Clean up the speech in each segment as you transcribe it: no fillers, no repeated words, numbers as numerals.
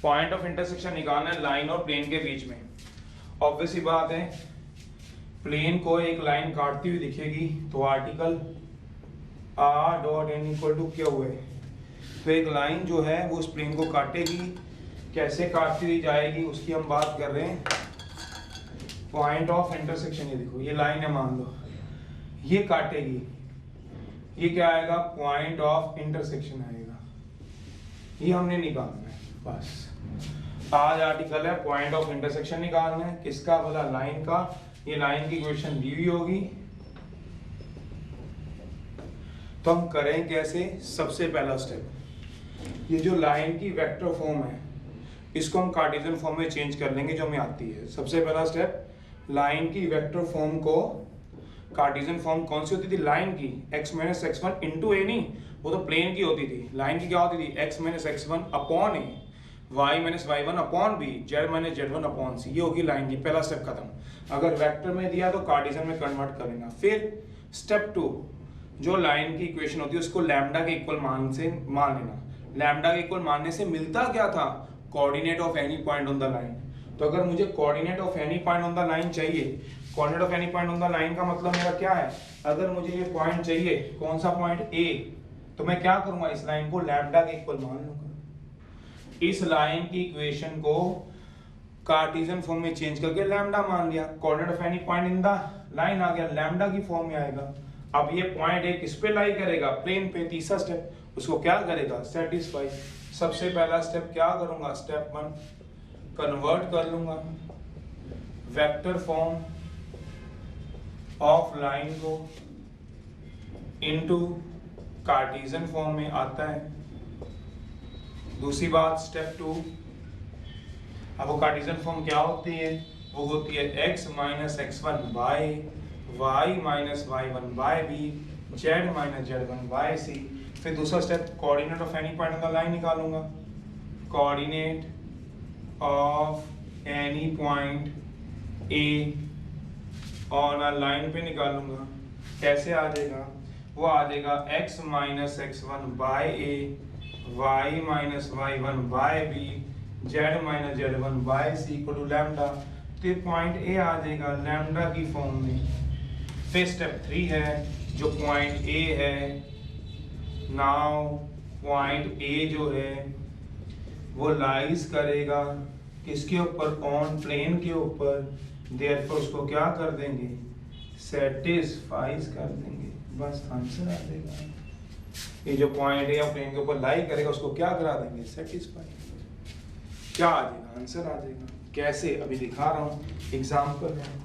Point of intersection निकालना है line और प्लेन के बीच में। ऑब्वियस ही बात है, प्लेन को एक लाइन काटती हुई दिखेगी तो article r dot n equal to क्या हुआ है, तो एक लाइन जो है वो उस प्लेन को काटेगी। कैसे काटती हुई जाएगी उसकी हम बात कर रहे हैं। पॉइंट ऑफ इंटरसेक्शन, ये देखो ये लाइन है, मान लो ये काटेगी, ये क्या आएगा, पॉइंट ऑफ इंटरसेक्शन आएगा। ये हमने निकालना है बस। आज आर्टिकल है पॉइंट ऑफ इंटरसेक्शन निकालना है। किसका बोला, लाइन का। ये लाइन की इक्वेशन दी हुई होगी, तो हम करें कैसे। सबसे पहला स्टेप, ये जो लाइन की वेक्टर फॉर्म है इसको हम कार्टेशियन फॉर्म में चेंज कर लेंगे जो हमें आती है। सबसे पहला स्टेप, लाइन की वेक्टर फॉर्म को कार्टेशियन फॉर्म कौन सी होती थी, लाइन की x माइनस x1 इंटू ए, नहीं वो तो प्लेन की होती थी। लाइन की क्या होती थी, x minus x1 upon A, y minus y1 upon B, z minus z1 upon C. ये होगी लाइन की। पहला स्टेप खत्म। अगर वेक्टर में दिया तो कार्टेशियन में कन्वर्ट कर लेना। फिर स्टेप 2, जो लाइन की इक्वेशन होती है उसको लैम्डा के इक्वल मान लेना। लैम्डा के इक्वल मानने से मिलता क्या था, coordinate of any point on the line. तो अगर मुझे coordinate of any point on the line चाहिए, coordinate of any point on the line का मतलब मेरा क्या है, अगर मुझे ये पॉइंट चाहिए, कौन सा पॉइंट ए, तो मैं क्या करूंगा, इस लाइन को लैम्डा के इक्वल मान लूंगा। इस लाइन की इक्वेशन को कार्टेशियन फॉर्म में चेंज करके लैम्डा मान लिया। Coordinate of any point in the line आ गया, लैम्डा की फॉर्म में आएगा। अब ये पॉइंट ए किस पे लाई करेगा, प्लेन पे। तीसरा स्टेप, उसको क्या करेगा, सेटिस्फाई। सबसे पहला स्टेप क्या करूंगा, स्टेप 1 कन्वर्ट कर लूंगा वेक्टर फॉर्म ऑफ लाइन को इनटू कार्टेशियन फॉर्म में आता है। दूसरी बात, स्टेप 2, अब वो कार्टेशियन फॉर्म क्या होती है, वो होती है x minus x1 by y minus y1 by b, z minus z1 by c। फिर दूसरा step, coordinate of any point on the line निकालूंगा। Coordinate of any point a on a line पे निकालूंगा। कैसे आ जाएगा, वो आ जाएगा x minus x1 by a, y minus y1 by b, z minus z1 by c equal to lambda. तो पॉइंट a आ जाएगा लैम्डा की फॉर्म में। फिर स्टेप 3 है, जो पॉइंट a है, नाउ पॉइंट a जो है वो लाइज करेगा किसके ऊपर, ऑन प्लेन के ऊपर। देयरफॉर उसको क्या कर देंगे, सेटिस्फाइज कर देंगे। बस आंसर आ जाएगा। ये जो पॉइंट है प्लेन के ऊपर लाई करेगा उसको क्या करा देंगे, सेटिस्फाई। क्या आ जाएगा, आंसर आ जाएगा। कैसे, अभी दिखा रहा हूँ एग्जाम्पल है।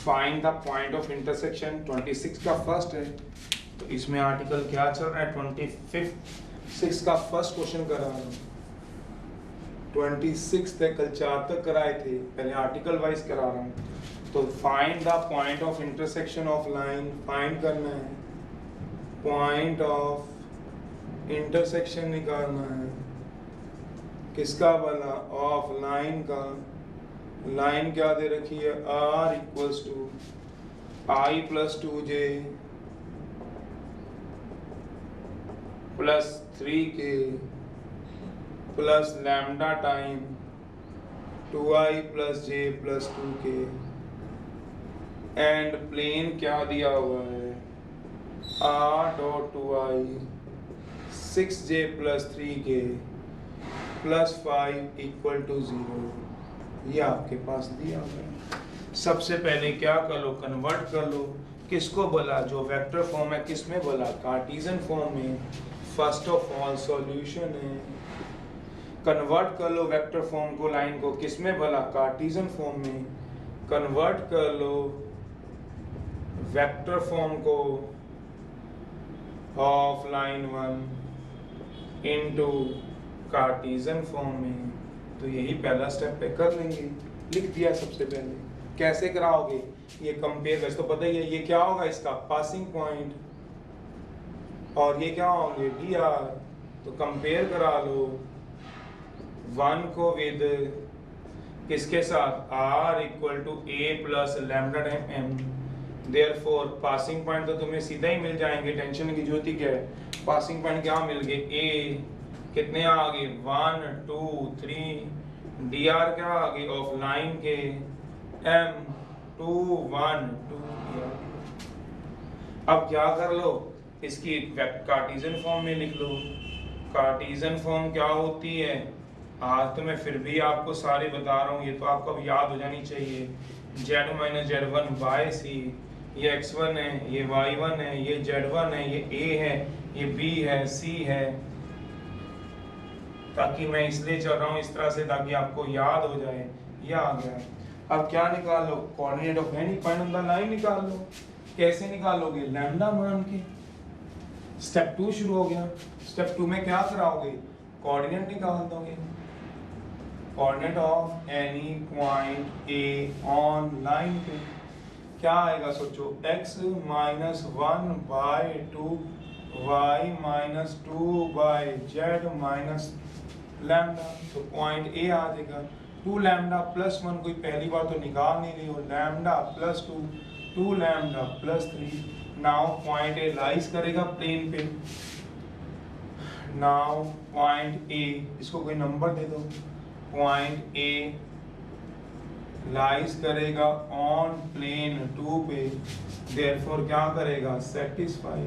Find the point of intersection 26 का फर्स्ट है, तो इसमें आर्टिकल क्या चल रहा है, 26 का फर्स्ट क्वेश्चन करा रहा हूँ। 26 तक कल 4 तक कराए थे, पहले आर्टिकल वाइज करा रहा हूँ। तो find the point of intersection of line, find करना है। पॉइंट ऑफ इंटरसेक्शन निकालना है, किसका बना, ऑफ लाइन का। लाइन क्या दे रखी है, r equals to i plus 2j plus 3k plus lambda time 2i plus j प्लस 2k। एंड प्लेन क्या दिया हुआ है, r dot 2i 6j plus 3k plus 5 equal to 0। ये आपके पास दिया हुआ है। सबसे पहले क्या कर लो, कन्वर्ट कर लो। किसको बोला, जो वेक्टर फॉर्म है किस में बोला, कार्टेशियन फॉर्म में। फर्स्ट ऑफ ऑल सॉल्यूशन है, कन्वर्ट कर लो वेक्टर फॉर्म को, लाइन को किस में बोला, कार्टेशियन फॉर्म में। कन्वर्ट कर लो वेक्टर फॉर्म को of line 1 into Cartesian form में। तो यही पहला स्टेप पे कर लेंगे, लिख दिया सबसे पहले। कैसे कराओगे, ये कंपेयर कर, तो पता ही है ये क्या होगा, इसका पासिंग पॉइंट, और ये क्या होंगे, dr। तो कंपेयर करा लो 1 को विद किसके साथ, r equal to a plus lambda time m, therefore passing point तो तुम्हें सीधा ही मिल जाएंगे, टेंशन की जरूरत ही क्या है। पासिंग पॉइंट क्या मिल गए, ए कितने आ गए 1 2 3, डी आर क्या आ गए ऑफ लाइन के एम 2 1 2 dr। अब क्या कर लो, इसकी कार्टेशियन फॉर्म में लिख लो। कार्टेशियन फॉर्म क्या होती है, आज तो मैं फिर भी आपको सारे बता रहा हूँ, ये तो आपको अब याद हो जानी चाहिए। z माइनस z1 बाय सी, ये x1 है, ये y1 है, ये z1 है, ये a है, ये b है, c है। ताकि मैं इसलिए चल रहा हूँ इस तरह से ताकि आपको याद हो जाए। ये आ गया। अब क्या निकाल लो, coordinate of any point on the line निकाल लो। कैसे निकालोगे, लैम्डा मान के। स्टेप 2 शुरू हो गया। स्टेप 2 में क्या कराओगे, कोऑर्डिनेट निकाल दोगे। Coordinate of any point A on line पे क्या आएगा सोचो, x minus 1 by 2 y minus 2 by z minus lambda. तो पॉइंट ए आ जाएगा 2 लैम्डा प्लस 1, कोई पहली बार तो निकाल नहीं रही हो, lambda plus 2 2 lambda plus 3। Now point ए लाइज करेगा प्लेन पे। नाउ पॉइंट ए, इसको कोई नंबर दे दो, पॉइंट ए लाइज करेगा ऑन प्लेन 2 पे, देयरफॉर क्या करेगा, सेटिस्फाई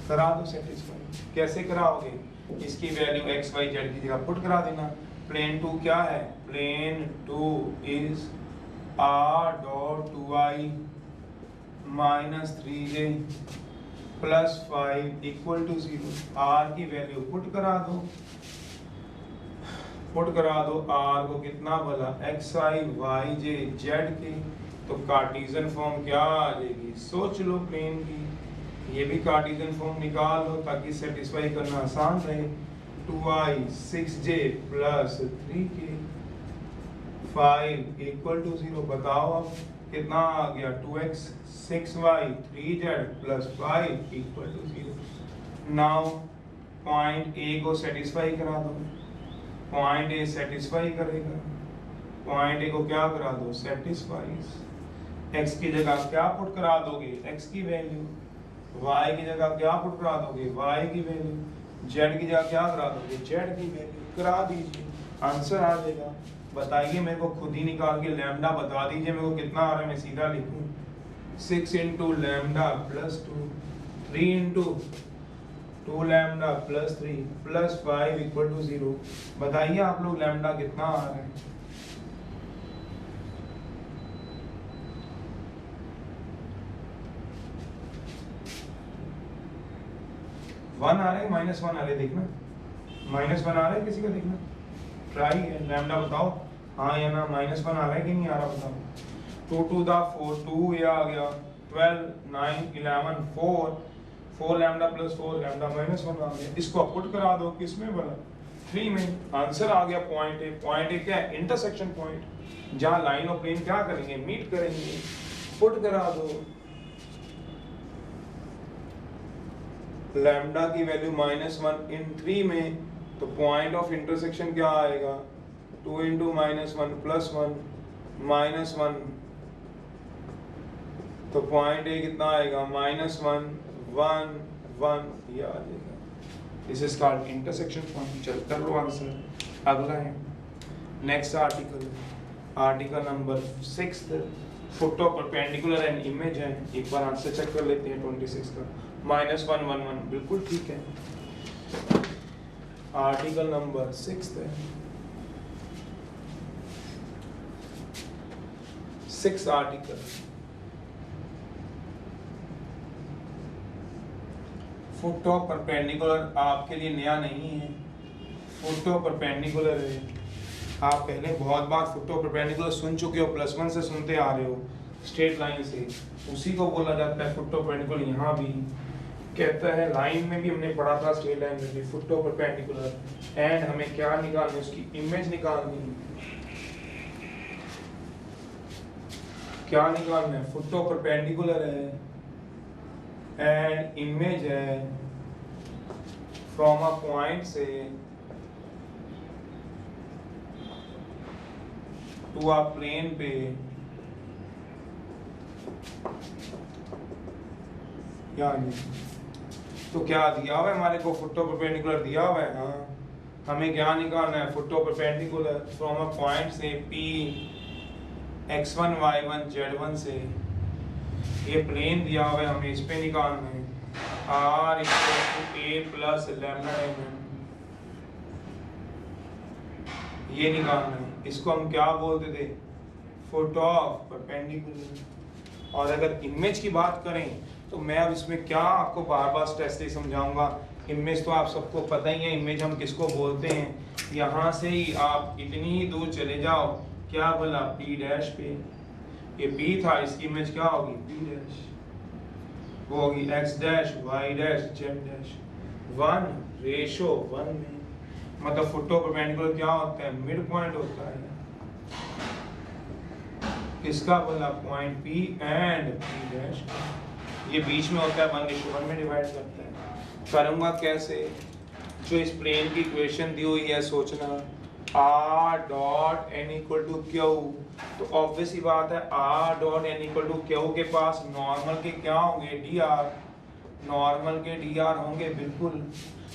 करा दो। सेटिस्फाई कैसे कराओगे, इसकी वैल्यू x y z की जगह पुट करा देना। प्लेन 2 क्या है, plane 2 is r dot 2i minus 3j plus 5 equal to 0। r की वैल्यू पुट करा दो। पुट करा दो r को कितना भला, xi yj z के, तो कार्टेशियन फॉर्म क्या आ जाएगी, सोच लो प्लेन की। ये भी कार्टेशियन फॉर्म निकाल लो ताकि सेटिस्फाई करना आसान रहे। 2i 6j plus 3k 5 equal to 0। बताओ अब कितना आ गया, 2x 6y 3z plus 5 equal to 0। Now point A को सेटिस्फाई करा दो। पॉइंट ए सेटिस्फाई करेगा, पॉइंट ए को क्या करा दो, सेटिस्फाइज। x की जगह क्या पुट करा दोगे, x की वैल्यू। y की जगह क्या पुट करा दोगे, y की वैल्यू। z की जगह क्या करा दोगे, z की वैल्यू करा दीजिए, आंसर आ जाएगा। बताइए मेरे को खुद ही निकाल के, लैम्डा बता दीजिए मेरे को कितना आ रहा है, मैं सीधा लिखूं 6 into lambda plus 2 3 into 2 lambda plus 3 plus 5 equal to 0। बताइए आप लोग लैम्डा कितना आ रहा है, वन आ रहा है माइनस 1 आ रहा है, देखना माइनस 1 आ रहा है किसी का, देखना ट्राई है। लैम्डा बताओ हाँ या ना, माइनस 1 आ रहा है कि नहीं आ रहा बताओ। 2 टू द 4 2, ये आ गया 12 9 11 4 लैम्डा प्लस 4 लैम्डा माइनस 1 आ गया। इसको पुट करा दो किसमें बना, 3 में। आंसर आ गया पॉइंट ए। पॉइंट ए क्या है, इंटरसेक्शन पॉइंट, जहां लाइन और प्लेन क्या करेंगे, मीट करेंगे। पुट करा दो लैम्डा की वैल्यू -1 इन 3 में, तो पॉइंट ऑफ इंटरसेक्शन क्या आएगा, 2 इंटू -1 प्लस 1 -1, तो पॉइंट ए कितना आएगा, -1 1 1, ये आ जाएगा। This is called intersection point. चल कर लो आंसर। अगला है next article, article number 6, foot of perpendicular and image है। एक बार आंसर चेक कर लेते हैं 26 का। -1 1 1 बिल्कुल ठीक है। आर्टिकल नंबर 6 है, 6 आर्टिकल। फुट ऑफ परपेंडिकुलर आपके लिए नया नहीं है, फुट ऑफ परपेंडिकुलर है। आप पहले बहुत बार फुट ऑफ परपेंडिकुलर सुन चुके हो, +1 से सुनते आ रहे हो, स्ट्रेट लाइन से, उसी को बोला जाता है फुट ऑफ परपेंडिकुलर। यहाँ भी कहता है, लाइन में भी हमने पढ़ा था, स्ट्रेट लाइन में भी फुट ऑफ परपेंडिकुलर। एंड हमें क्या निकालनी, उसकी इमेज निकालनी। क्या निकालना है, फुट ऑफ परपेंडिकुलर है एंड इमेज है फ्रॉम अ पॉइंट से टू अ प्लेन पे तो क्या दिया हुआ है हमारे को, फुट ऑफ परपेंडिकुलर दिया हुआ है। हाँ, हमें क्या निकालना है, foot of perpendicular from a point से P x1 y1 z1 से, ये प्लेन दिया हुआ है, हमें इस पे निकालना है r = a plus lambda m, ये निकालना है। इसको हम क्या बोलते थे, फुट ऑफ परपेंडिकुलर। और अगर इमेज की बात करें तो मैं अब इसमें क्या आपको बार बार स्ट्रेस से समझाऊंगा, इमेज तो आप सबको पता ही है, इमेज हम किसको बोलते हैं। यहाँ से ही आप इतनी ही दूर चले जाओ, क्या बोला, P डैश पे, ये P था, इसकी इमेज क्या होगी, P डैश, वो होगी x dash y dash z dash 1:1 में। मतलब फुट ऑफ परपेंडिकुलर क्या होता है, मिड पॉइंट होता है। किसका बोला, point P and P dash, ये बीच में होता है, 1:1 में डिवाइड करता है। करूंगा कैसे, जो इस प्लेन की इक्वेशन दी हुई है, सोचना r dot n equal to q, तो ऑब्वियस ही बात है r dot n equal to q के पास नॉर्मल के क्या होंगे, dr, नॉर्मल के dr होंगे बिल्कुल।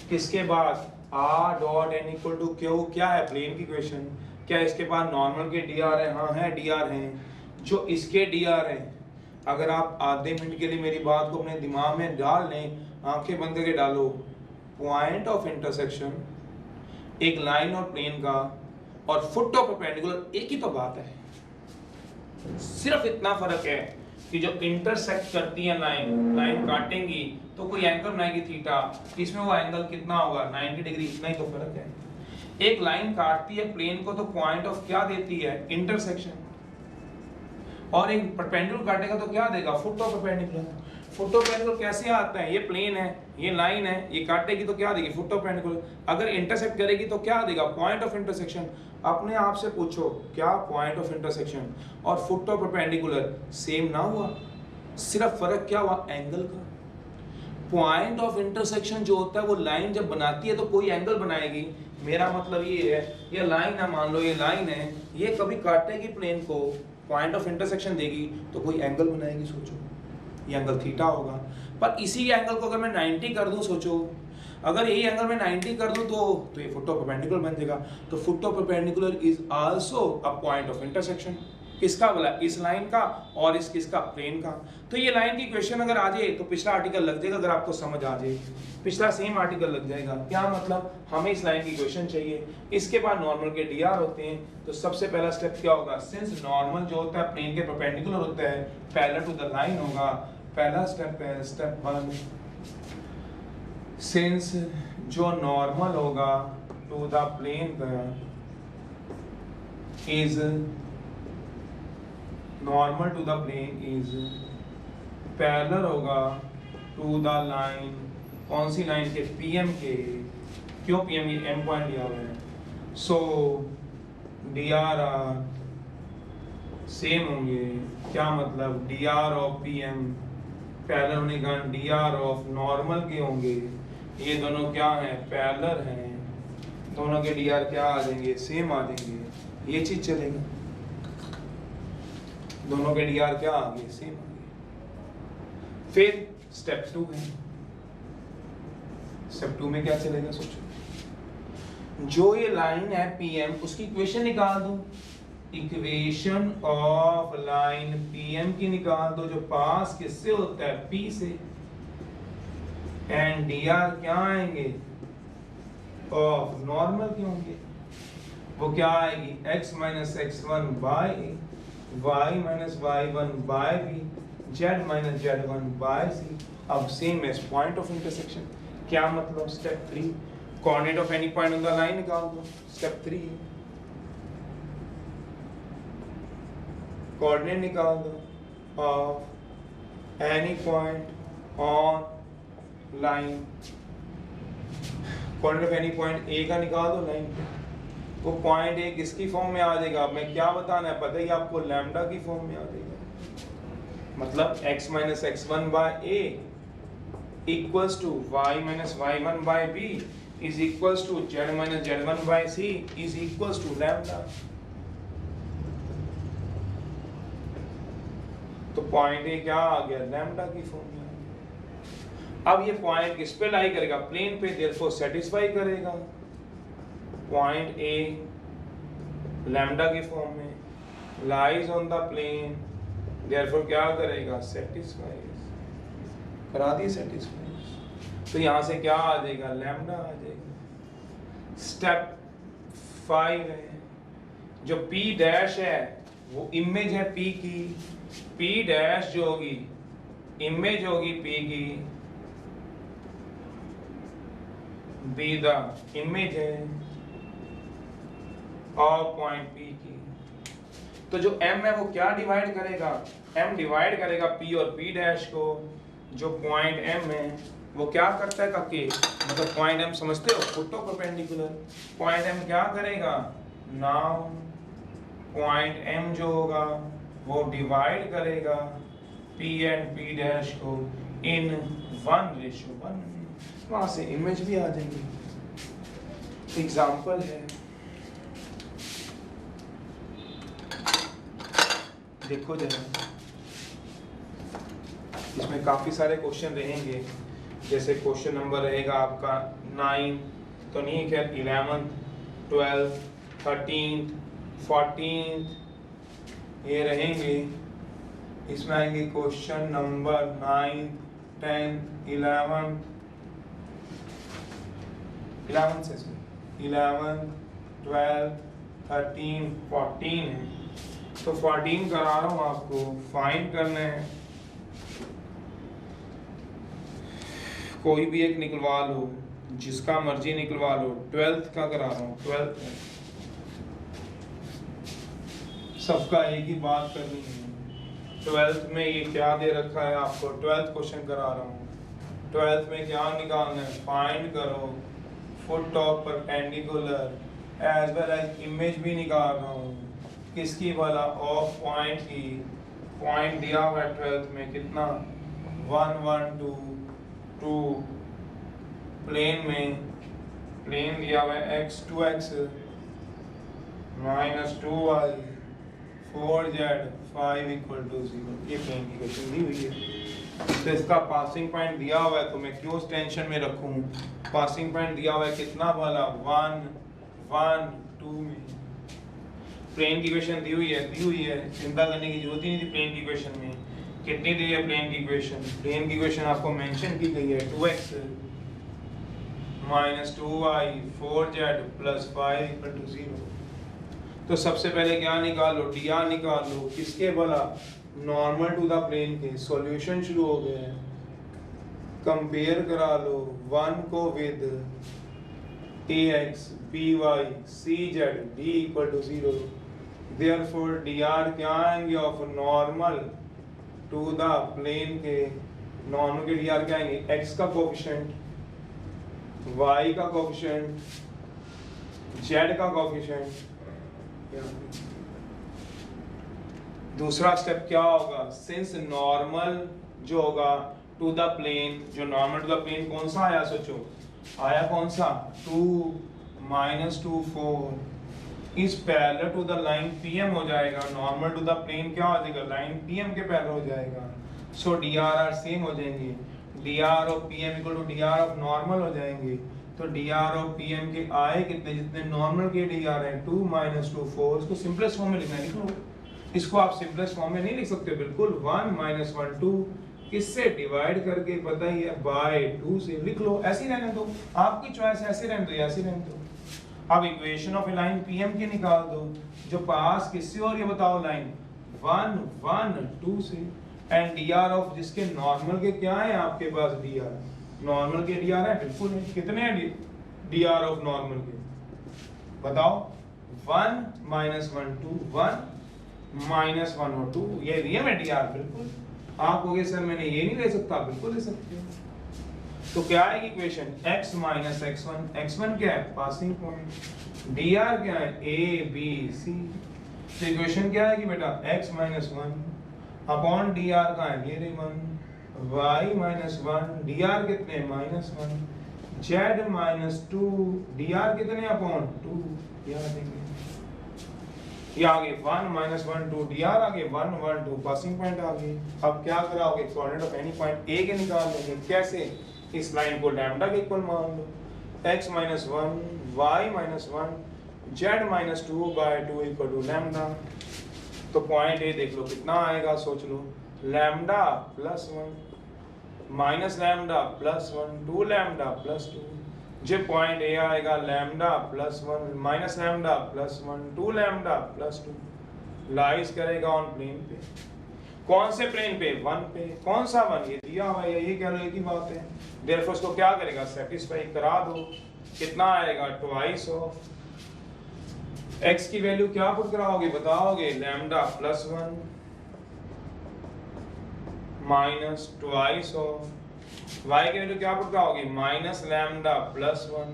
किसके पास, r dot n equal to q क्या है, प्लेन की इक्वेशन, क्या इसके पास नॉर्मल के dr है, हाँ है, dr हैं। जो इसके dr हैं, अगर आप आधे मिनट के लिए मेरी बात को अपने दिमाग में डाल लें, आंखें बंद करके डालो, पॉइंट ऑफ इंटरसेक्शन एक लाइन और प्लेन का और फुट ऑफ परपेंडिकुलर एक ही तो बात है। सिर्फ इतना फर्क है कि जो इंटरसेक्ट करती है लाइन काटेंगी तो कोई एंगल बनाएगी थीटा, इसमें वो एंगल कितना होगा, 90 डिग्री, इतना ही तो फर्क है। एक लाइन काटती है प्लेन को तो पॉइंट ऑफ क्या देती है, इंटरसेक्शन, और एक परपेंडिकुलर काटेगा तो क्या देगा, foot of perpendicular. Foot of perpendicular कैसे आता है, ये प्लेन है, ये लाइन है, ये काटेगी तो क्या देगी, फुट ऑफ परपेंडिकुलर। अगर इंटरसेक्ट करेगी तो क्या देगा, पॉइंट ऑफ इंटरसेक्शन। अपने आप से पूछो, क्या पॉइंट ऑफ इंटरसेक्शन और फुट ऑफ परपेंडिकुलर सेम ना हुआ, सिर्फ फर्क क्या हुआ, एंगल का। पॉइंट ऑफ इंटरसेक्शन जो होता है वो लाइन जब बनाती है तो कोई एंगल बनाएगी। मेरा मतलब ये है, ये लाइन है, मान लो ये लाइन है, ये कभी काटेगी प्लेन को, पॉइंट ऑफ इंटरसेक्शन देगी तो कोई एंगल बनाएगी, सोचो ये एंगल थीटा होगा। पर इसी एंगल को अगर मैं 90 कर दूं, सोचो अगर यही एंगल मैं 90 कर दूं तो ये फुट ऑफ परपेंडिकुलर बन जाएगा। तो foot of perpendicular is also a point of intersection, किसका बोला, इस लाइन का और इस किसका, प्लेन का। तो ये लाइन की इक्वेशन अगर आ जाए तो पिछला आर्टिकल लग जाएगा, अगर आपको समझ आ जाए पिछला सेम आर्टिकल लग जाएगा। क्या मतलब, हमें इस लाइन की इक्वेशन चाहिए, इसके बाद नॉर्मल के dr होते हैं, तो सबसे पहला स्टेप क्या होगा, सिंस नॉर्मल जो होता है प्लेन के परपेंडिकुलर होता है, पैरेलल टू द लाइन होगा। पहला स्टेप है स्टेप 1, सिंस जो नॉर्मल होगा टू द प्लेन का is normal to the plane is parallel होगा टू द लाइन, कौन सी लाइन के, पीएम के, क्यों पीएम, ये एम पॉइंट दिया हुआ है, सो dr आर सेम होंगे। क्या मतलब, dr ऑफ पीएम पैरेलल होने का dr ऑफ नॉर्मल के होंगे, ये दोनों क्या हैं, पैरेलल हैं, दोनों के dr क्या आ जाएंगे, सेम आ जाएंगे, ये चीज चलेगा, दोनों के dr क्या आ गए, सेम आ गए। फिर स्टेप 2 है, स्टेप 2 में क्या चलेगा, सोचो, जो ये लाइन है पीएम उसकी इक्वेशन निकाल दूं, इक्वेशन ऑफ लाइन पीएम की निकाल दो, जो पास किससे होता है, पी से, एंड dr क्या आएंगे, ऑफ नॉर्मल के होंगे, वो क्या आएगी, x minus x1 by a, y minus y1 by b, z minus z1 by c। अब same as point of intersection. क्या मतलब, step 3, coordinate of any point on the line निकाल दो, स्टेप 3, कोऑर्डिनेट निकाल दो of any point on line, coordinate of any point A का निकाल दो लाइन पे, वो पॉइंट ए किसकी फॉर्म में आ जाएगा, मैं क्या बताना है पता ही आपको, लैम्डा की फॉर्म में आ जाएगा। मतलब x minus x1 by a equals to y minus y1 by b is equals to z minus z1 by c is equals to lambda. तो पॉइंट ए क्या आ गया, लैम्डा की फॉर्म में आ गया। अब ये पॉइंट किस पे लाई करेगा, प्लेन पे, देयरफॉर सेटिस्फाई करेगा। पॉइंट ए लैम्डा की फॉर्म में lies on the plane, therefore क्या करेगा, सेटिस्फाइज, करा दिए सेटिस्फाइज। तो यहाँ से क्या आ जाएगा, लैम्डा आ जाएगा। स्टेप 5 है, जो P डैश है वो इमेज है P की, P डैश जो होगी इमेज होगी P की, बी द इमेज है और पॉइंट P की। तो जो M है वो क्या डिवाइड करेगा, M डिवाइड करेगा P और P डैश को। जो पॉइंट M है वो क्या करता है काके, मतलब पॉइंट M समझते हो, फोटो परपेंडिकुलर। पॉइंट M क्या करेगा, नाउ पॉइंट M जो होगा वो डिवाइड करेगा P एंड P डैश को इन 1:1। वहां से इमेज भी आ जाएगी। एग्जाम्पल है, देखो जरा, इसमें काफी सारे क्वेश्चन रहेंगे। जैसे क्वेश्चन नंबर रहेगा आपका 9, तो नहीं क्या, 11, 12, 13, 14 ये रहेंगे। इसमें आएंगे क्वेश्चन नंबर 9, 10, 11 से 11, 12, 13, 14 है। तो 14 करा रहा हूँ आपको, फाइंड करना है, कोई भी एक निकलवा लो, जिसका मर्जी निकलवा लो। 12th का करा रहा हूँ, 12th है, सबका एक ही बात करनी है। 12th में ये क्या दे रखा है आपको, 12th क्वेश्चन करा रहा हूँ। 12th में क्या निकालना है, फाइंड करो foot of perpendicular as well as image भी निकाल रहा हूँ। किसकी वाला, ऑफ पॉइंट की। पॉइंट दिया हुआ है 12th में कितना, 1, 1, 2, 2। प्लेन में प्लेन दिया हुआ है x, 2x minus 2y 4z 5 equal to 0। ये प्लेन की क्वेश्चन दी हुई है। तो इसका पासिंग पॉइंट दिया हुआ है, तो मैं क्यों टेंशन में रखूं। पासिंग पॉइंट दिया हुआ है कितना वाला, 1, 1, 2 में। प्लेन की इक्वेशन दी हुई है, चिंता करने की जरूरत ही नहीं थी। प्लेन की इक्वेशन में कितनी दी है, प्लेन की इक्वेशन, प्लेन की इक्वेशन आपको मेंशन की गई है 2x minus 2y 4z plus 5 equal to 0। तो सबसे पहले क्या निकालो, dr निकाल लो, किसके भला, नॉर्मल टू द प्लेन के। सॉल्यूशन शुरू हो गए हैं, कंपेयर करा लो 1 को with ax by cz d equal to 0। Therefore dr क्या आएंगे, of normal to the plane के। नॉर्मल के dr क्या आएंगे, x का कोएफिशिएंट, y का कोएफिशिएंट, z का कोएफिशिएंट। दूसरा स्टेप क्या होगा, सिंस नॉर्मल जो होगा टू द प्लेन, जो नॉर्मल टू द प्लेन कौन सा आया, सोचो आया कौन सा, 2, -2, 4 इस parallel to the line PM हो जाएगा। नॉर्मल टू द प्लेन क्या हो जाएगा, लाइन PM के पैरेलल हो जाएगा। सो dr सेम हो जाएंगे, dr of PM equal to dr of normal हो जाएंगे। तो dr ऑफ PM के आए कितने, जितने नॉर्मल के dr है 2 - 2 4। इसको सिंपलेस्ट फॉर्म में लिखना है, लिख लो। इसको आप सिंपलेस्ट फॉर्म में नहीं लिख सकते, बिल्कुल 1 - 1 2 किससे डिवाइड करके पता ही है, बाय 2 से लिख लो। ऐसे ही रहने दो, आपकी चॉइस है, ऐसे रहने दो, ऐसे रहने दो। अब इक्वेशन ऑफ लाइन PM की निकाल दो, जो पास किससे और ये बताओ, लाइन 1, 1, 2 से। एंड dr ऑफ जिसके नॉर्मल के क्या है आपके पास, dr नॉर्मल के dr है, बिल्कुल है। कितने हैं dr ऑफ नॉर्मल के, बताओ। 1 - 1 2, 1 - 1 और 2, ये दिया मैं dr, बिल्कुल। आप कहोगे सर मैंने ये नहीं ले सकता, बिल्कुल ले सकते हो। तो क्या है इक्वेशन, x - x1, x1 क्या है, पासिंग पॉइंट, dr क्या है, a b c। तो इक्वेशन क्या है कि बेटा x - 1 अपॉन dr का है ये 1, y - 1 dr कितने, -1, z - 2 dr कितने अपॉन 2, याद देंगे। ये आगे 1 माइनस 1 2 dr आगे 1 1 2 पासिंग पॉइंट आ गई। अब क्या कराओगे, कोऑर्डिनेट ऑफ एनी पॉइंट ए के निकाल लेंगे। कैसे, इस लाइन को लैम्डा के इक्वल मान लो, x minus 1 y minus 1 z minus 2 by 2 equal to lambda. तो पॉइंट ए देख लो कितना आएगा, सोच लो, lambda plus 1 minus lambda plus 1 2 lambda plus 2। जो पॉइंट ए आएगा lambda plus 1 minus lambda plus 1 2 lambda plus 2 lies करेगा ऑन प्लेन पे। कौन से प्लेन पे, 1 पे। कौन सा 1, ये दिया हुआ है, ये कह लो एक ही बात है। देयरफॉर इसको क्या करेगा, सेटिस्फाई करा दो। कितना आएगा, ट्वाइस ऑफ x की वैल्यू क्या पुट कराओगे बताओगे, lambda plus 1 minus twice of y की वैल्यू क्या पुट कराओगे, माइनस लैम्डा प्लस 1।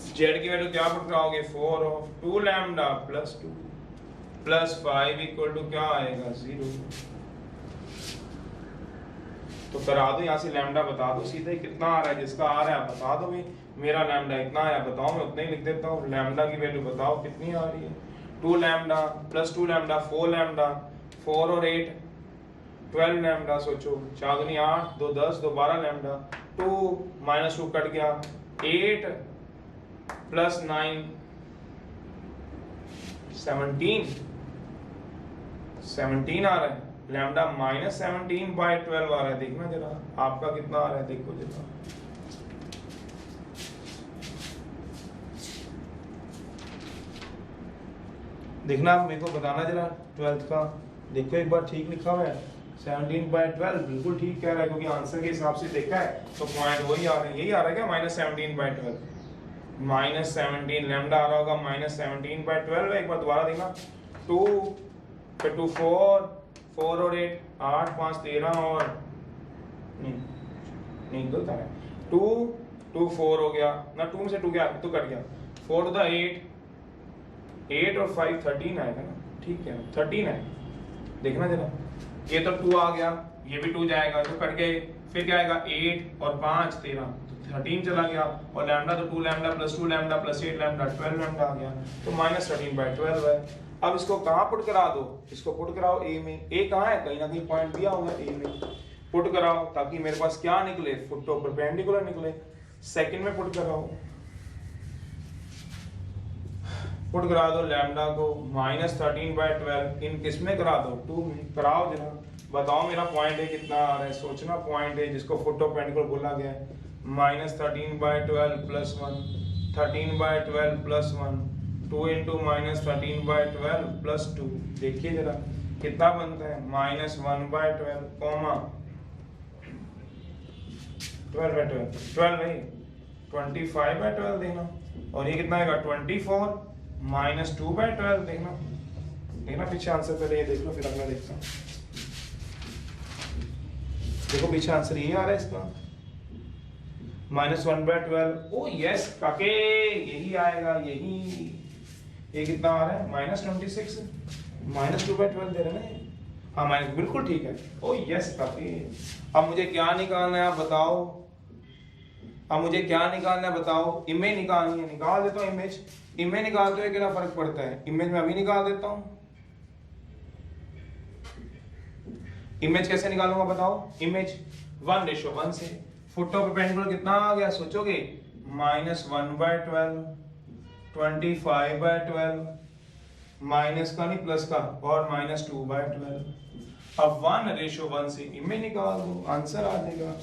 z की वैल्यू क्या पुट कराओगे, 4 of 2 lambda plus 2 plus 5 equal to क्या आएगा, 0। तो करा दो, यहाँ से लैम्डा बता दो सीधे कितना आ रहा है, जिसका आ रहा है बता दो भाई, मेरा लैम्डा इतना आया बताओ, मैं उतना ही लिख देता हूँ। लैम्डा की वैल्यू बताओ कितनी आ रही है, 2 लैम्डा प्लस 2 लैम्डा 4 लैम्डा 4 और 8 12 लैम्डा। सोचो 4 दूनी 8 2 10 2 12 लैम्डा। 2 माइनस 2 कट गया, 8 प्लस 9 17 आ रहा है। लैम्डा माइनस 17 बाय 12 आ रहा है। देखना जरा आपका कितना आ रहा है, देखो जरा। देखना मेरे को बताना जरा 12th का, देखो एक बार ठीक लिखा हुआ है 17 बाय 12 बिल्कुल ठीक कह रहा है, क्योंकि आंसर के हिसाब से देखा है तो पॉइंट वही आ रहा है। यही आ रहा है क्या, माइनस 17 बाय 12 माइनस 17 लैम्डा आ रहा होगा माइनस 17 बाय 12 है। एक बार दोबारा देखना, 2 फिर 2 4 और 8 5 13 और नहीं गलत है, 2 4 हो गया ना, 2 में से 2 गया तो कट गया, 4 टू द 8 और 5 13 आएगा ना, ठीक है 13 है। देखना जरा, ये तो 2 आ गया, ये भी 2 जाएगा तो कट गए, फिर क्या आएगा 8 और 5 13 तो 13 चला गया, और लैम्डा तो 2 lambda plus 2 lambda plus 8 lambda 12 lambda आ गया, तो माइनस 13 बाय 12 है। अब इसको कहाँ पुट करा दो, इसको पुट कराओ ए में। ए कहाँ है, कहीं ना कहीं पॉइंट दिया होगा ए में, पुट कराओ ताकि मेरे पास क्या निकले, फुट टू परपेंडिकुलर निकले। सेकंड में पुट कराओ, पुट करा दो लैम्डा को माइनस 13 बाय 12 इन किस में करा दो, 2 में कराओ जरा, बताओ मेरा पॉइंट है कितना आ रहा है। सोचना पॉइंट है जिसको फुट टू परपेंडिकुलर बोला गया है, minus 13 by 12 plus 1 13 by 12 plus 1 2 into minus 13 by 12 plus 2। देखिए जरा कितना बनता है, माइनस 1 बाय 12 कॉमा 12 बाय 12 भाई 25 बाय 12 देना, और ये कितना आएगा 24 माइनस 2 बाय 12 देखना। देखना पीछे आंसर, पहले ये देख लो फिर अगला देखता हूँ। देखो पीछे आंसर ये आ रहा है इसका, माइनस 1 बाय 12। ओ यस काके, यही आएगा, यही। ये कितना आ रहा है, माइनस 26 माइनस 2 बाय 12 दे रहे हैं ना, हाँ माइनस, बिल्कुल ठीक है। ओ यस काके। अब मुझे क्या निकालना है आप बताओ, अब मुझे क्या निकालना है बताओ, इमेज निकालनी है, निकाल देता हूँ इमेज। इमेज निकालते हुए क्या फर्क पड़ता है, इमेज में अभी निकाल देता हूँ। इमेज कैसे निकालूंगा बताओ, इमेज 1:1 से। फुट टू परपेंडिकुलर कितना आ गया सोचोगे, माइनस 1 बाय 12 25 बाय 12 माइनस का नहीं प्लस का, और माइनस 2 बाय 12। अब 1:1 से इमेज निकाल दो, आंसर आ जाएगा।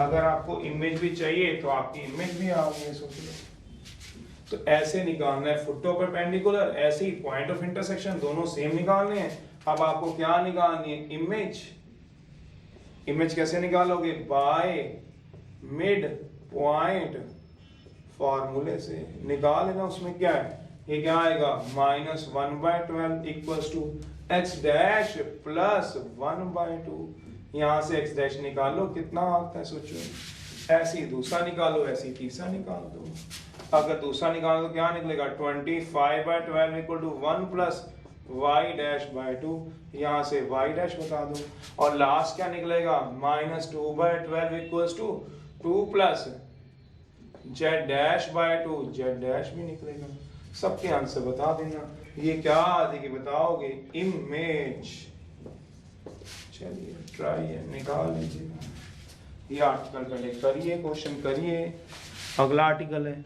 अगर आपको इमेज भी चाहिए तो आपकी इमेज भी आ गई, सोच लो। तो ऐसे निकालना है फुट टू परपेंडिकुलर, ऐसे ही पॉइंट ऑफ इंटरसेक्शन, दोनों सेम निकालने हैं। अब आपको क्या निकालनी है, इमेज। इमेज कैसे निकालोगे, बाय मिड पॉइंट फॉर्मूले से निकाल लेना। उसमें क्या है, ये क्या आएगा, minus 1 by 12 equals to x dash plus 1 by 2। यहाँ से एक्स डैश निकालो, कितना आता है सोचो। ऐसे ही दूसरा निकालो, ऐसे ही तीसरा निकाल दो। अगर दूसरा निकालो तो क्या निकलेगा, 25 by 12 equal to 1 plus y dash by 2। यहाँ से वाई डैश बता दो, और लास्ट क्या निकलेगा, minus 2 by 12 equals to 2 plus z dash by 2, z dash भी निकलेगा। सबके आंसर बता देना। ये क्या आ जाएगी बताओगे? इमेज। चलिए ट्राई है, निकाल लीजिए ये आर्टिकल, पहले करिए, क्वेश्चन करिए। अगला आर्टिकल है